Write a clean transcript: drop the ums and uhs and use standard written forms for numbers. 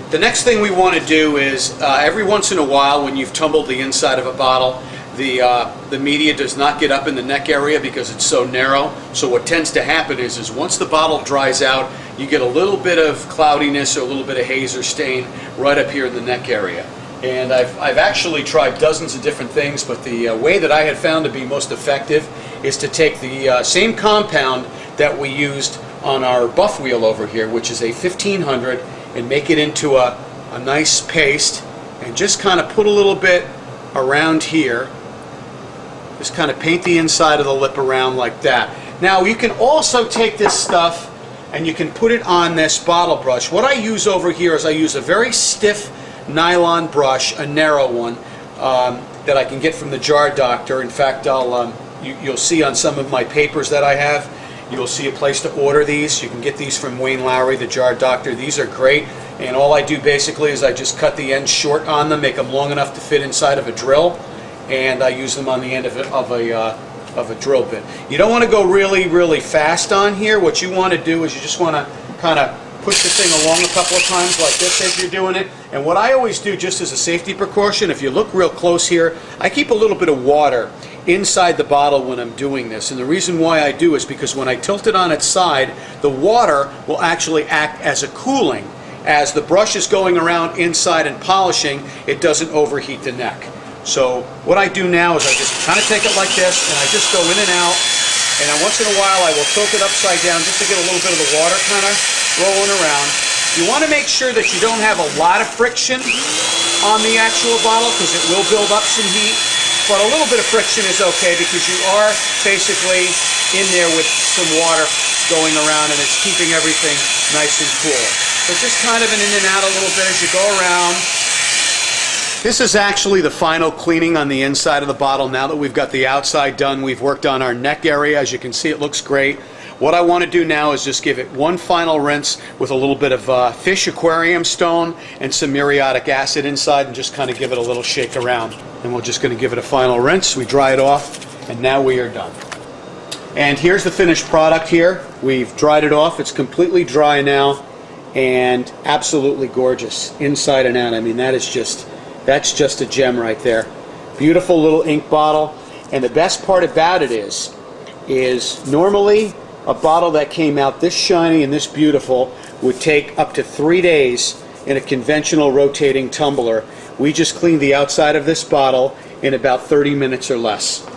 The next thing we want to do is every once in a while when you've tumbled the inside of a bottle, the media does not get up in the neck area because it's so narrow. So what tends to happen is once the bottle dries out, you get a little bit of cloudiness or a little bit of haze or stain right up here in the neck area. And I've actually tried dozens of different things, but the way that I had found to be most effective is to take the same compound that we used on our buff wheel over here, which is a 1500, and make it into a nice paste, and just kind of put a little bit around here. Just kind of paint the inside of the lip around like that. Now you can also take this stuff and you can put it on this bottle brush. What I use over here is I use a very stiff nylon brush, a narrow one, that I can get from the Jar Doctor. In fact, you'll see on some of my papers that I have, you'll see a place to order these. You can get these from Wayne Lowry, the Jar Doctor. These are great, and all I do basically is I just cut the ends short on them, make them long enough to fit inside of a drill, and I use them on the end of a drill bit. You don't want to go really fast on here. What you want to do is you just want to kind of push the thing along a couple of times like this as you're doing it. And what I always do, just as a safety precaution, if you look real close here, I keep a little bit of water inside the bottle when I'm doing this. And the reason why I do is because when I tilt it on its side, the water will actually act as a cooling. As the brush is going around inside and polishing, it doesn't overheat the neck. So what I do now is I just kind of take it like this, and I just go in and out, and then once in a while I will tilt it upside down just to get a little bit of the water kind of rolling around. You want to make sure that you don't have a lot of friction on the actual bottle because it will build up some heat, but a little bit of friction is okay because you are basically in there with some water going around and it's keeping everything nice and cool. So just kind of an in and out a little bit as you go around. This is actually the final cleaning on the inside of the bottle. Now that we've got the outside done, we've worked on our neck area. As you can see, it looks great. What I want to do now is just give it one final rinse with a little bit of fish aquarium stone and some muriatic acid inside, and just kind of give it a little shake around. And we're just going to give it a final rinse. We dry it off, and now we are done. And here's the finished product here. We've dried it off. It's completely dry now and absolutely gorgeous inside and out. I mean, that's just a gem right there. Beautiful little ink bottle. And the best part about it is normally a bottle that came out this shiny and this beautiful would take up to 3 days in a conventional rotating tumbler. We just cleaned the outside of this bottle in about 30 minutes or less.